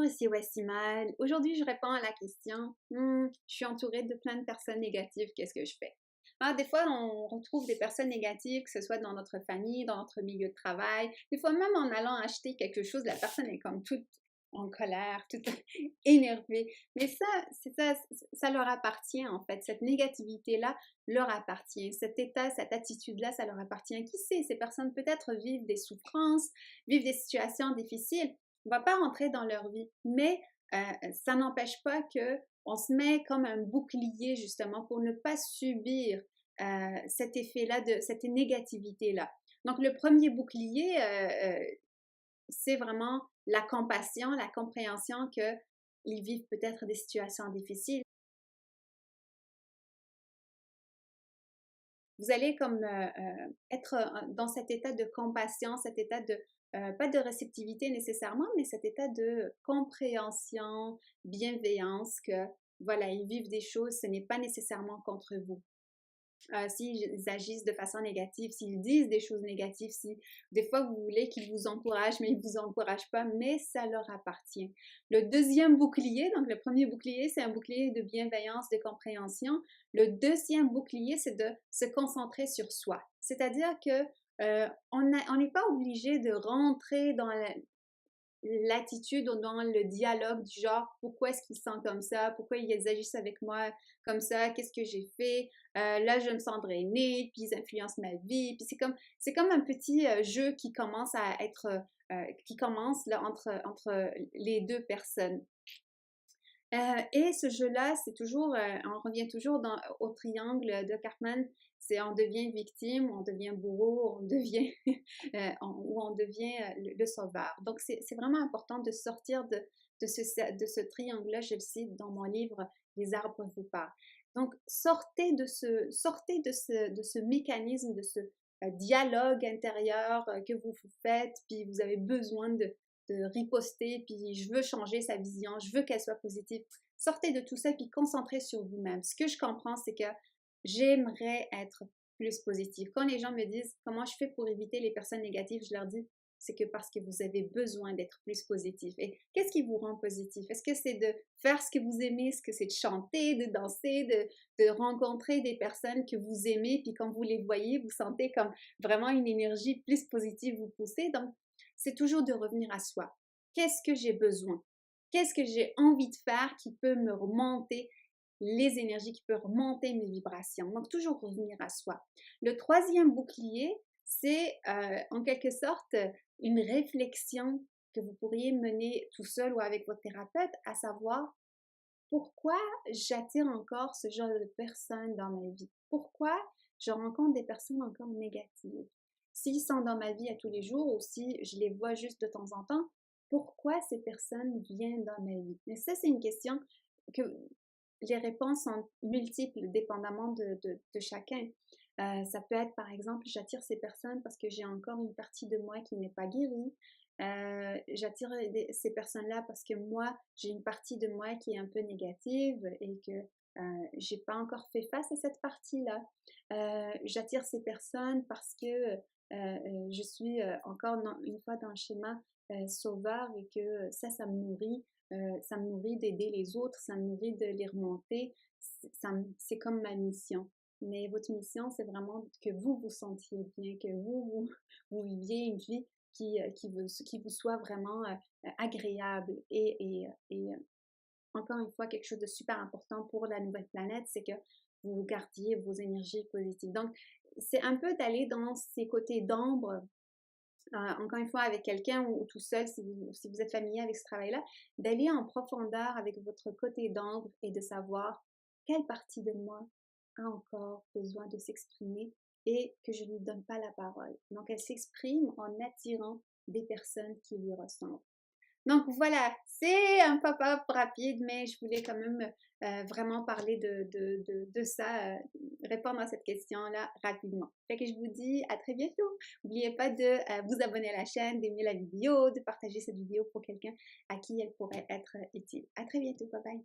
ici Westimale. Aujourd'hui, je réponds à la question je suis entourée de plein de personnes négatives, qu'est-ce que je fais? Alors, des fois, on retrouve des personnes négatives, que ce soit dans notre famille, dans notre milieu de travail. Des fois, même en allant acheter quelque chose, la personne est comme toute en colère, toute énervée. Mais ça, c'est ça, ça leur appartient en fait. Cette négativité-là leur appartient. Cet état, cette attitude-là, ça leur appartient. Qui sait, ces personnes peut-être vivent des souffrances, vivent des situations difficiles. On ne va pas rentrer dans leur vie, mais ça n'empêche pas que on se met comme un bouclier justement pour ne pas subir cet effet-là, de cette négativité-là. Donc le premier bouclier, c'est vraiment la compassion, la compréhension qu'ils vivent peut-être des situations difficiles. Vous allez comme être dans cet état de compassion, cet état de, pas de réceptivité nécessairement, mais cet état de compréhension, bienveillance, que voilà, ils vivent des choses, ce n'est pas nécessairement contre vous. S'ils agissent de façon négative, s'ils disent des choses négatives, si des fois vous voulez qu'ils vous encouragent, mais ils ne vous encouragent pas, mais ça leur appartient. Le deuxième bouclier, donc le premier bouclier, c'est un bouclier de bienveillance, de compréhension. Le deuxième bouclier, c'est de se concentrer sur soi. C'est-à-dire que on n'est pas obligé de rentrer dans l'attitude ou dans le dialogue du genre pourquoi est-ce qu'ils se sentent comme ça, pourquoi ils agissent avec moi comme ça, qu'est-ce que j'ai fait, là je me sens drainée, puis ils influencent ma vie, puis c'est comme un petit jeu qui commence à être qui commence là entre les deux personnes. Et ce jeu-là, c'est toujours, on revient toujours au triangle de Cartman, c'est on devient victime, on devient bourreau, on devient, ou on devient le sauveur. Donc, c'est vraiment important de sortir de ce triangle-là, je le cite dans mon livre Les arbres vous parlent. Donc, sortez de ce mécanisme, de ce dialogue intérieur que vous faites, puis vous avez besoin de riposter, puis je veux changer sa vision, je veux qu'elle soit positive. Sortez de tout ça, puis concentrez sur vous-même. Ce que je comprends, c'est que j'aimerais être plus positive. Quand les gens me disent comment je fais pour éviter les personnes négatives, je leur dis c'est que parce que vous avez besoin d'être plus positif. Et qu'est-ce qui vous rend positif? Est-ce que c'est de faire ce que vous aimez? Est-ce que c'est de chanter, de danser, de rencontrer des personnes que vous aimez, puis quand vous les voyez, vous sentez comme vraiment une énergie plus positive vous pousser? Donc, c'est toujours de revenir à soi. Qu'est-ce que j'ai besoin? Qu'est-ce que j'ai envie de faire qui peut me remonter les énergies, qui peut remonter mes vibrations? Donc, toujours revenir à soi. Le troisième bouclier, c'est en quelque sorte une réflexion que vous pourriez mener tout seul ou avec votre thérapeute, à savoir pourquoi j'attire encore ce genre de personnes dans ma vie? Pourquoi je rencontre des personnes encore négatives? S'ils sont dans ma vie à tous les jours ou si je les vois juste de temps en temps, pourquoi ces personnes viennent dans ma vie? Mais ça, c'est une question que les réponses sont multiples dépendamment de chacun. Ça peut être, par exemple, j'attire ces personnes parce que j'ai encore une partie de moi qui n'est pas guérie. J'attire ces personnes-là parce que moi, j'ai une partie de moi qui est un peu négative et que j'ai pas encore fait face à cette partie-là. J'attire ces personnes parce que je suis encore une fois dans le schéma sauveur et que ça me nourrit. Ça me nourrit d'aider les autres, ça me nourrit de les remonter. C'est comme ma mission. Mais votre mission, c'est vraiment que vous vous sentiez bien, que vous viviez une vie qui vous soit vraiment agréable. Et encore une fois, quelque chose de super important pour la nouvelle planète, c'est que vous gardiez vos énergies positives. Donc, c'est un peu d'aller dans ces côtés d'ombre, encore une fois avec quelqu'un ou tout seul, si vous êtes familier avec ce travail-là, d'aller en profondeur avec votre côté d'ombre et de savoir quelle partie de moi a encore besoin de s'exprimer et que je ne lui donne pas la parole. Donc, elle s'exprime en attirant des personnes qui lui ressemblent. Donc voilà, c'est un pop-up rapide, mais je voulais quand même vraiment parler de ça, répondre à cette question-là rapidement. Fait que je vous dis à très bientôt. N'oubliez pas de vous abonner à la chaîne, d'aimer la vidéo, de partager cette vidéo pour quelqu'un à qui elle pourrait être utile. À très bientôt, bye bye.